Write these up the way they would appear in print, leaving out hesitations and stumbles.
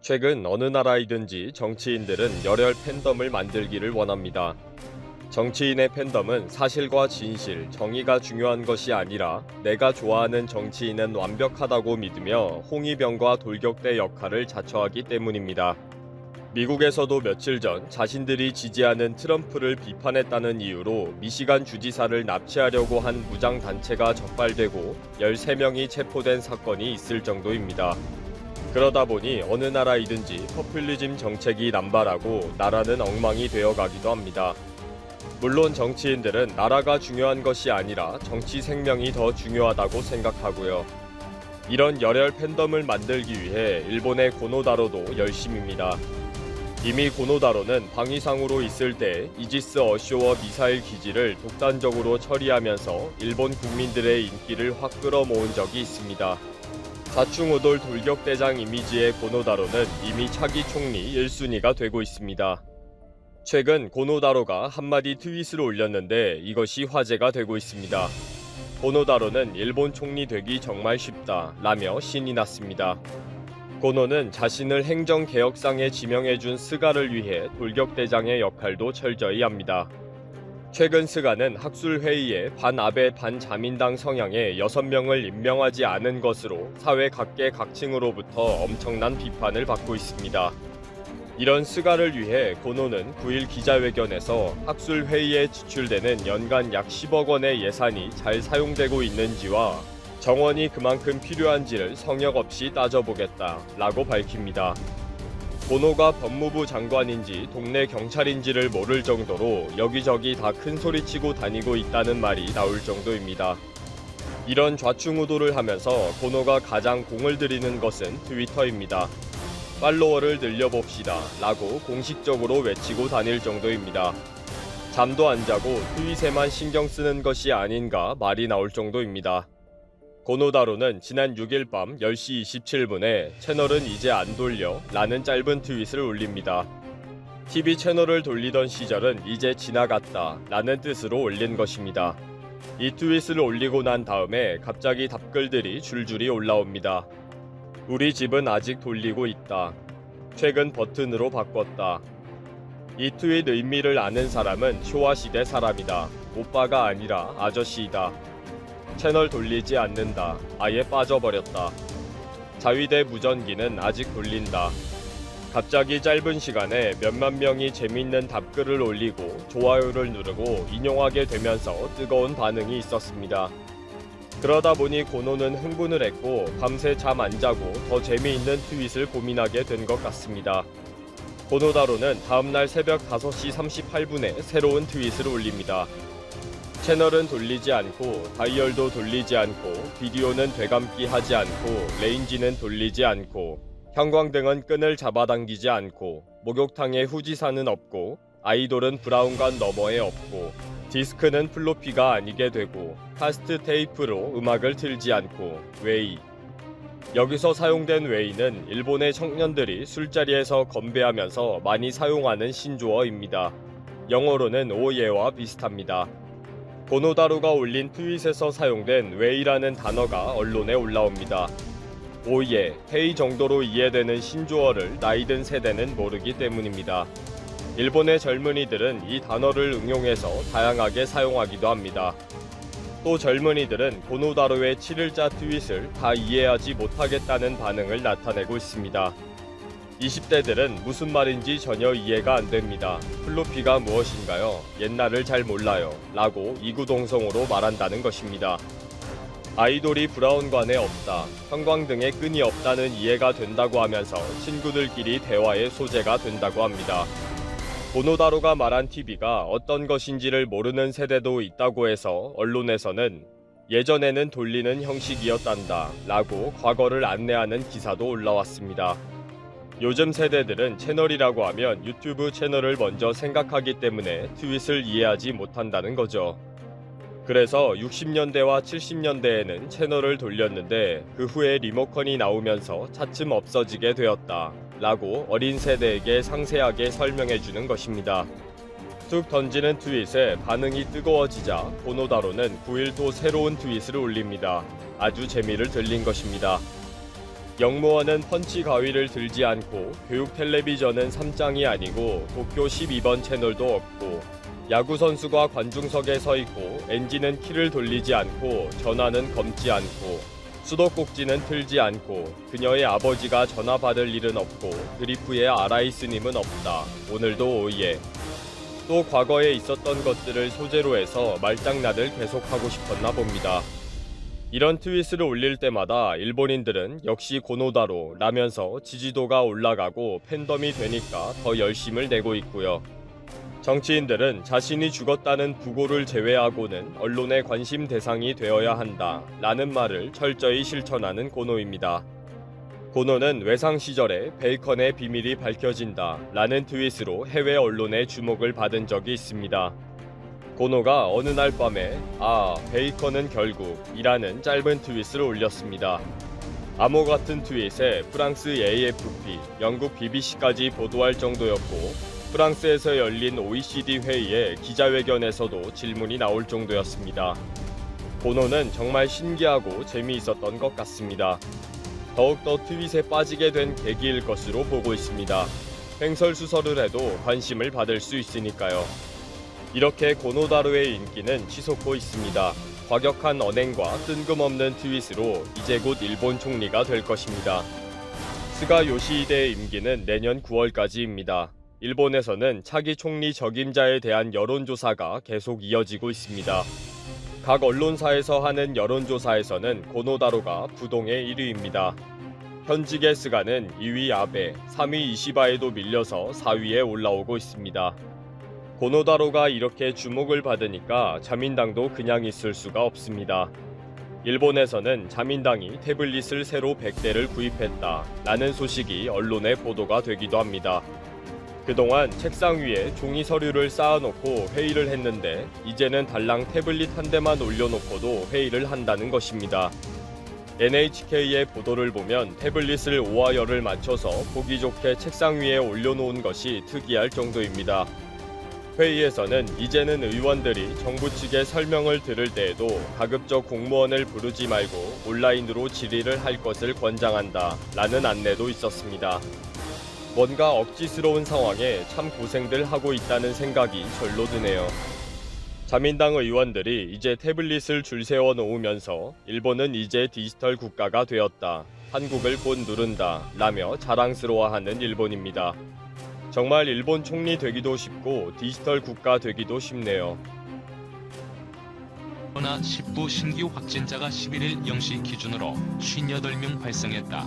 최근 어느 나라이든지 정치인들은 열혈 팬덤을 만들기를 원합니다. 정치인의 팬덤은 사실과 진실, 정의가 중요한 것이 아니라 내가 좋아하는 정치인은 완벽하다고 믿으며 홍위병과 돌격대 역할을 자처하기 때문입니다. 미국에서도 며칠 전 자신들이 지지하는 트럼프를 비판했다는 이유로 미시간 주지사를 납치하려고 한 무장단체가 적발되고 13명이 체포된 사건이 있을 정도입니다. 그러다 보니 어느 나라이든지 포퓰리즘 정책이 남발하고 나라는 엉망이 되어가기도 합니다. 물론 정치인들은 나라가 중요한 것이 아니라 정치 생명이 더 중요하다고 생각하고요. 이런 열혈 팬덤을 만들기 위해 일본의 고노다로도 열심입니다. 이미 고노다로는 방위상으로 있을 때 이지스 어쇼어 미사일 기지를 독단적으로 처리하면서 일본 국민들의 인기를 확 끌어모은 적이 있습니다. 좌충우돌 돌격대장 이미지의 고노다로는 이미 차기 총리 1순위가 되고 있습니다. 최근 고노다로가 한마디 트윗을 올렸는데 이것이 화제가 되고 있습니다. 고노다로는 일본 총리 되기 정말 쉽다 라며 신이 났습니다. 고노는 자신을 행정개혁상에 지명해준 스가를 위해 돌격대장의 역할도 철저히 합니다. 최근 스가는 학술회의에 반아베 반자민당 성향의 6명을 임명하지 않은 것으로 사회 각계각층으로부터 엄청난 비판을 받고 있습니다. 이런 스가를 위해 고노는 9일 기자회견에서 학술회의에 지출되는 연간 약 10억 원의 예산이 잘 사용되고 있는지와 정원이 그만큼 필요한지를 성역 없이 따져보겠다라고 밝힙니다. 고노가 법무부 장관인지 동네 경찰인지를 모를 정도로 여기저기 다 큰소리치고 다니고 있다는 말이 나올 정도입니다. 이런 좌충우돌을 하면서 고노가 가장 공을 들이는 것은 트위터입니다. 팔로워를 늘려봅시다 라고 공식적으로 외치고 다닐 정도입니다. 잠도 안 자고 트윗에만 신경 쓰는 것이 아닌가 말이 나올 정도입니다. 고노다로는 지난 6일 밤 10시 27분에 채널은 이제 안 돌려 라는 짧은 트윗을 올립니다. TV 채널을 돌리던 시절은 이제 지나갔다 라는 뜻으로 올린 것입니다. 이 트윗을 올리고 난 다음에 갑자기 답글들이 줄줄이 올라옵니다. 우리 집은 아직 돌리고 있다. 최근 버튼으로 바꿨다. 이 트윗 의미를 아는 사람은 쇼와시대 사람이다. 오빠가 아니라 아저씨이다. 채널 돌리지 않는다. 아예 빠져버렸다. 자위대 무전기는 아직 돌린다. 갑자기 짧은 시간에 몇만 명이 재밌는 답글을 올리고 좋아요를 누르고 인용하게 되면서 뜨거운 반응이 있었습니다. 그러다 보니 고노는 흥분을 했고 밤새 잠 안 자고 더 재미있는 트윗을 고민하게 된 것 같습니다. 고노다로는 다음날 새벽 5시 38분에 새로운 트윗을 올립니다. 채널은 돌리지 않고 다이얼도 돌리지 않고 비디오는 되감기 하지 않고 레인지는 돌리지 않고 형광등은 끈을 잡아당기지 않고 목욕탕에 후지산은 없고 아이돌은 브라운관 너머에 없고 디스크는 플로피가 아니게 되고 카스트 테이프로 음악을 틀지 않고 웨이. 여기서 사용된 웨이는 일본의 청년들이 술자리에서 건배하면서 많이 사용하는 신조어입니다. 영어로는 오예와 비슷합니다. 고노다로가 올린 트윗에서 사용된 웨이라는 단어가 언론에 올라옵니다. 오예, 헤이 정도로 이해되는 신조어를 나이든 세대는 모르기 때문입니다. 일본의 젊은이들은 이 단어를 응용해서 다양하게 사용하기도 합니다. 또 젊은이들은 고노다로의 7일자 트윗을 다 이해하지 못하겠다는 반응을 나타내고 있습니다. 20대들은 무슨 말인지 전혀 이해가 안 됩니다. 플로피가 무엇인가요? 옛날을 잘 몰라요. 라고 이구동성으로 말한다는 것입니다. 아이돌이 브라운관에 없다. 형광등에 끈이 없다는 이해가 된다고 하면서 친구들끼리 대화의 소재가 된다고 합니다. 고노다로가 말한 TV가 어떤 것인지를 모르는 세대도 있다고 해서 언론에서는 예전에는 돌리는 형식이었단다 라고 과거를 안내하는 기사도 올라왔습니다. 요즘 세대들은 채널이라고 하면 유튜브 채널을 먼저 생각하기 때문에 트윗을 이해하지 못한다는 거죠. 그래서 60년대와 70년대에는 채널을 돌렸는데 그 후에 리모컨이 나오면서 차츰 없어지게 되었다 라고 어린 세대에게 상세하게 설명해주는 것입니다. 툭 던지는 트윗에 반응이 뜨거워지자 고노다로는 9일 또 새로운 트윗을 올립니다. 아주 재미를 들린 것입니다. 영무원은 펀치 가위를 들지 않고 교육 텔레비전은 3장이 아니고 도쿄 12번 채널도 없고 야구 선수가 관중석에 서 있고 엔진은 키를 돌리지 않고 전화는 검지 않고 수도꼭지는 틀지 않고 그녀의 아버지가 전화 받을 일은 없고 드리프에 아라이스님은 없다. 오늘도 오예. 또 과거에 있었던 것들을 소재로 해서 말장난을 계속하고 싶었나 봅니다. 이런 트윗을 올릴 때마다 일본인들은 역시 고노다로 라면서 지지도가 올라가고 팬덤이 되니까 더 열심을 내고 있고요. 정치인들은 자신이 죽었다는 부고를 제외하고는 언론의 관심 대상이 되어야 한다 라는 말을 철저히 실천하는 고노입니다. 고노는 외상 시절에 베이컨의 비밀이 밝혀진다 라는 트윗으로 해외 언론의 주목을 받은 적이 있습니다. 고노가 어느 날 밤에 베이컨은 결국 이라는 짧은 트윗을 올렸습니다. 암호 같은 트윗에 프랑스 AFP, 영국 BBC까지 보도할 정도였고 프랑스에서 열린 OECD 회의의 기자회견에서도 질문이 나올 정도였습니다. 고노는 정말 신기하고 재미있었던 것 같습니다. 더욱더 트윗에 빠지게 된 계기일 것으로 보고 있습니다. 횡설수설을 해도 관심을 받을 수 있으니까요. 이렇게 고노다로의 인기는 치솟고 있습니다. 과격한 언행과 뜬금없는 트윗으로 이제 곧 일본 총리가 될 것입니다. 스가 요시히데의 임기는 내년 9월까지입니다. 일본에서는 차기 총리 적임자에 대한 여론조사가 계속 이어지고 있습니다. 각 언론사에서 하는 여론조사에서는 고노다로가 부동의 1위입니다. 현직의 스가는 2위 아베, 3위 이시바에도 밀려서 4위에 올라오고 있습니다. 고노다로가 이렇게 주목을 받으니까 자민당도 그냥 있을 수가 없습니다. 일본에서는 자민당이 태블릿을 새로 100대를 구입했다 라는 소식이 언론에 보도가 되기도 합니다. 그동안 책상 위에 종이 서류를 쌓아놓고 회의를 했는데 이제는 달랑 태블릿 한 대만 올려놓고도 회의를 한다는 것입니다. NHK의 보도를 보면 태블릿을 오와열을 맞춰서 보기 좋게 책상 위에 올려놓은 것이 특이할 정도입니다. 회의에서는 이제는 의원들이 정부 측의 설명을 들을 때에도 가급적 공무원을 부르지 말고 온라인으로 질의를 할 것을 권장한다 라는 안내도 있었습니다. 뭔가 억지스러운 상황에 참 고생들 하고 있다는 생각이 절로 드네요. 자민당 의원들이 이제 태블릿을 줄 세워 놓으면서 일본은 이제 디지털 국가가 되었다. 한국을 곧 누른다 라며 자랑스러워하는 일본입니다. 정말 일본 총리 되기도 쉽고 디지털 국가 되기도 쉽네요. 코로나19 신규 확진자가 11일 0시 기준으로 58명 발생했다.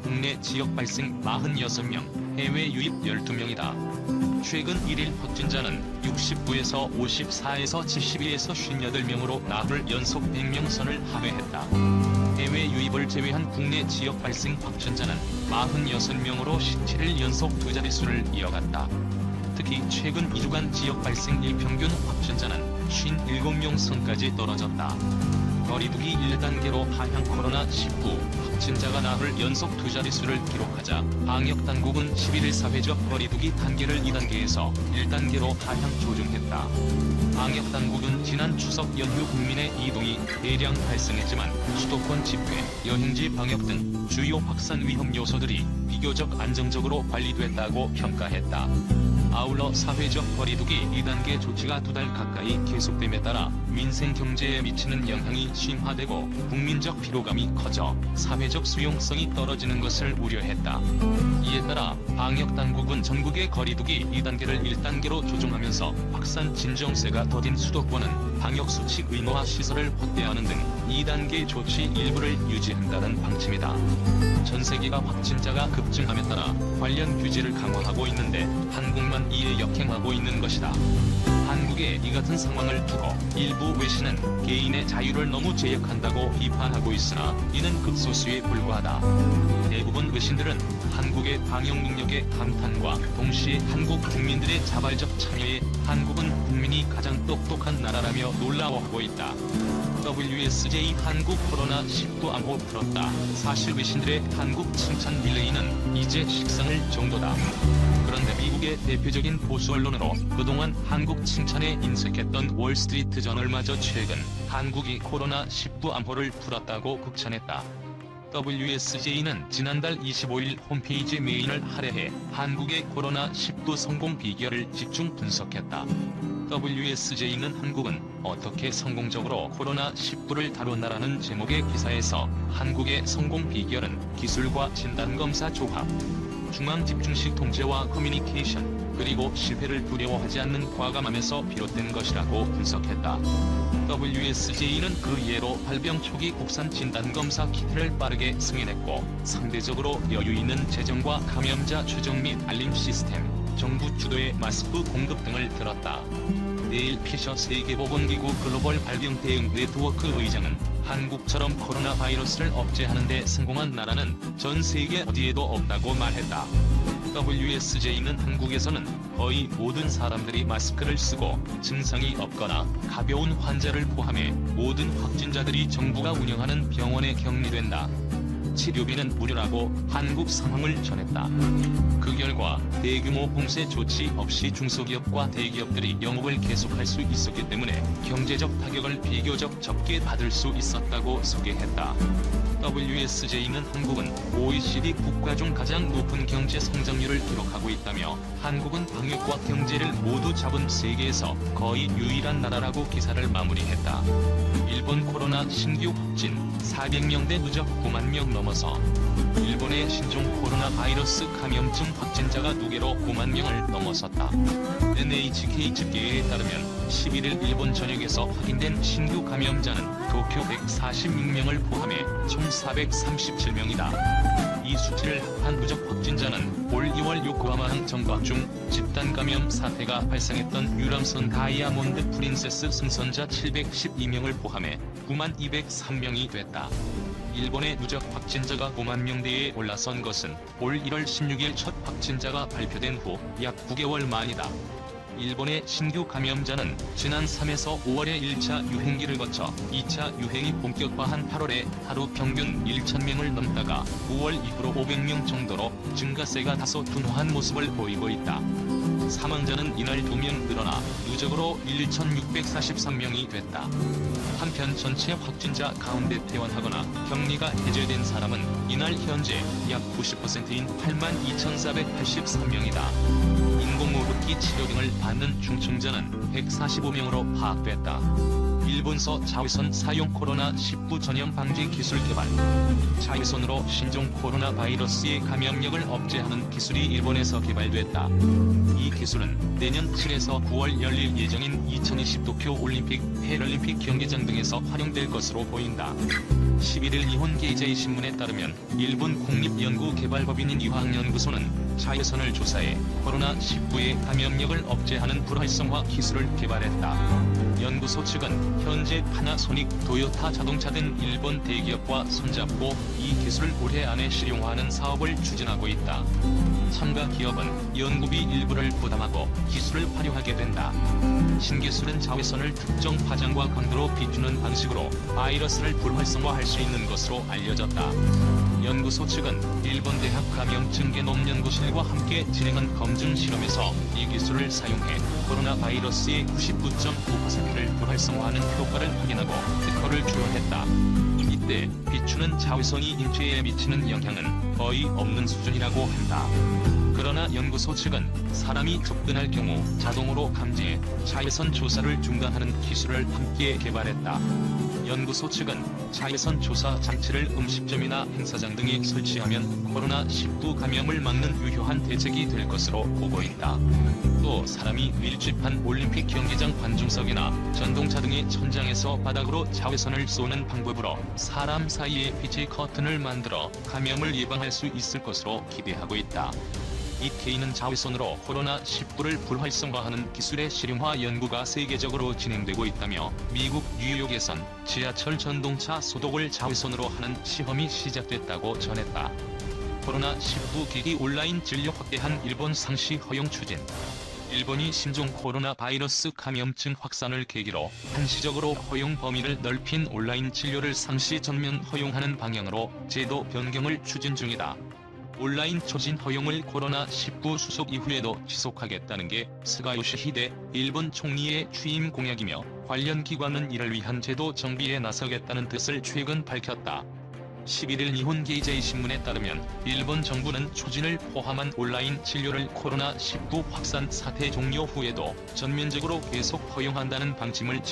국내 지역 발생 46명, 해외 유입 12명이다. 최근 1일 확진자는 69에서 54에서 72에서 58명으로 나흘 연속 100명 선을 하회했다. 해외 유입을 제외한 국내 지역 발생 확진자는 46명으로 17일 연속 두 자릿수를 이어갔다. 특히 최근 2주간 지역 발생 일평균 확진자는 57명 선까지 떨어졌다. 거리두기 1단계로 하향 코로나19 확진자가 나흘 연속 두 자릿수를 기록하자 방역당국은 11일 사회적 거리두기 단계를 2단계에서 1단계로 하향 조정했다. 방역당국은 지난 추석 연휴 국민의 이동이 대량 발생했지만 수도권 집회, 여행지 방역 등 주요 확산 위험 요소들이 비교적 안정적으로 관리됐다고 평가했다. 아울러 사회적 거리두기 2단계 조치가 2달 가까이 계속됨에 따라 민생 경제에 미치는 영향이 심화되고 국민적 피로감이 커져 사회적 수용성이 떨어지는 것을 우려했다. 이에 따라 방역당국은 전국의 거리두기 2단계를 1단계로 조정하면서 확산 진정세가 더딘 수도권은 방역수칙 의무화 시설을 확대하는 등 2단계 조치 일부를 유지한다는 방침이다. 전 세계가 확진자가 급증함에 따라 관련 규제를 강화하고 있는데 한국만 이에 역행하고 있는 것이다. 한국의 이 같은 상황을 두고 일부 외신은 개인의 자유를 너무 제약한다고 비판하고 있으나 이는 극소수에 불과하다. 대부분 외신들은 한국의 방역 능력에 감탄과 동시에 한국 국민들의 자발적 참여에 한국은 국민이 가장 똑똑한 나라라며 놀라워하고 있다. WSJ 한국 코로나19 암호 풀었다. 사실 외신들의 한국 칭찬 릴레이는 이제 식상할 정도다. 그런데 미국의 대표적인 보수 언론으로 그동안 한국 칭찬에 인색했던 월스트리트 저널마저 최근 한국이 코로나19 암호를 풀었다고 극찬했다. WSJ는 지난달 25일 홈페이지 메인을 할애해 한국의 코로나19 성공 비결을 집중 분석했다. WSJ는 한국은 어떻게 성공적으로 코로나19를 다뤘나라는 제목의 기사에서 한국의 성공 비결은 기술과 진단검사 조합, 중앙집중식 통제와 커뮤니케이션, 그리고 실패를 두려워하지 않는 과감함에서 비롯된 것이라고 분석했다. WSJ는 그 예로 발병 초기 국산 진단검사 키트를 빠르게 승인했고, 상대적으로 여유 있는 재정과 감염자 추적 및 알림 시스템, 정부 주도의 마스크 공급 등을 들었다. 네일 피셔 세계보건기구 글로벌 발병 대응 네트워크 의장은 한국처럼 코로나 바이러스를 억제하는 데 성공한 나라는 전 세계 어디에도 없다고 말했다. WSJ는 한국에서는 거의 모든 사람들이 마스크를 쓰고 증상이 없거나 가벼운 환자를 포함해 모든 확진자들이 정부가 운영하는 병원에 격리된다. 치료비는 무료라고 한국 상황을 전했다. 그 결과 대규모 봉쇄 조치 없이 중소기업과 대기업들이 영업을 계속할 수 있었기 때문에 경제적 타격을 비교적 적게 받을 수 있었다고 소개했다. WSJ는 한국은 OECD 국가 중 가장 높은 경제 성장률을 기록하고 있다며 한국은 방역과 경제를 모두 잡은 세계에서 거의 유일한 나라라고 기사를 마무리했다. 일본 코로나 신규 확진 400명대 누적 9만 명 넘어서 일본의 신종 코로나 바이러스 감염증 확진자가 누계로 9만 명을 넘어섰다. NHK 집계에 따르면 11일 일본 전역에서 확인된 신규 감염자는 도쿄 146명을 포함해 총 437명이다. 이 수치를 합한 누적 확진자는 올 2월 요코하마항 정박 중 집단 감염 사태가 발생했던 유람선 다이아몬드 프린세스 승선자 712명을 포함해 9만 203명이 됐다. 일본의 누적 확진자가 5만 명대에 올라선 것은 올 1월 16일 첫 확진자가 발표된 후 약 9개월 만이다. 일본의 신규 감염자는 지난 3에서 5월에 1차 유행기를 거쳐 2차 유행이 본격화한 8월에 하루 평균 1,000명을 넘다가 9월 이후로 500명 정도로 증가세가 다소 둔화한 모습을 보이고 있다. 사망자는 이날 2명 늘어나 누적으로 1,643명이 됐다. 한편 전체 확진자 가운데 퇴원하거나 격리가 해제된 사람은 이날 현재 약 90%인 82,483명이다. 인공호흡기 치료 등을 받는 중증자는 145명으로 파악됐다. 일본서 자외선 사용 코로나19 전염 방지 기술 개발. 자외선으로 신종 코로나 바이러스의 감염력을 억제하는 기술이 일본에서 개발됐다. 이 기술은 내년 7에서 9월 열릴 예정인 2020 도쿄 올림픽, 패럴림픽 경기장 등에서 활용될 것으로 보인다. 11일 일본 게이제이 신문에 따르면 일본 국립연구개발법인인 유황연구소는 자외선을 조사해 코로나19의 감염력을 억제하는 불활성화 기술을 개발했다. 연구소 측은 현재 파나소닉, 도요타 자동차 등 일본 대기업과 손잡고 이 기술을 올해 안에 실용화하는 사업을 추진하고 있다. 참가 기업은 연구비 일부를 부담하고 기술을 활용하게 된다. 신기술은 자외선을 특정 파장과 강도로 비추는 방식으로 바이러스를 불활성화할 수 있는 것으로 알려졌다. 연구소 측은 일본 대학 감염증 게놈 연구실과 함께 진행한 검증 실험에서 이 기술을 사용해 코로나 바이러스의 99.9%를 불활성화하는 효과를 확인하고 특허를 출원했다. 이때 비추는 자외선이 인체에 미치는 영향은 거의 없는 수준이라고 한다. 그러나 연구소 측은 사람이 접근할 경우 자동으로 감지해 자외선 조사를 중단하는 기술을 함께 개발했다. 연구소 측은 자외선 조사 장치를 음식점이나 행사장 등에 설치하면 코로나19 감염을 막는 유효한 대책이 될 것으로 보고 있다. 또 사람이 밀집한 올림픽 경기장 관중석이나 전동차 등의 천장에서 바닥으로 자외선을 쏘는 방법으로 사람 사이에 빛의 커튼을 만들어 감염을 예방할 수 있을 것으로 기대하고 있다. 이케이는 자외선으로 코로나19를 불활성화하는 기술의 실용화 연구가 세계적으로 진행되고 있다며 미국 뉴욕에선 지하철 전동차 소독을 자외선으로 하는 시험이 시작됐다고 전했다. 코로나19 기기 온라인 진료 확대한 일본 상시 허용 추진. 일본이 신종 코로나 바이러스 감염증 확산을 계기로 한시적으로 허용 범위를 넓힌 온라인 진료를 상시 전면 허용하는 방향으로 제도 변경을 추진 중이다. 온라인 초진 허용을 코로나19 수속 이후에도 지속하겠다는 게 스가 요시히데 일본 총리의 취임 공약이며 관련 기관은 이를 위한 제도 정비에 나서겠다는 뜻을 최근 밝혔다. 11일 니혼 게이제이 신문에 따르면 일본 정부는 초진을 포함한 온라인 진료를 코로나19 확산 사태 종료 후에도 전면적으로 계속 허용한다는 방침을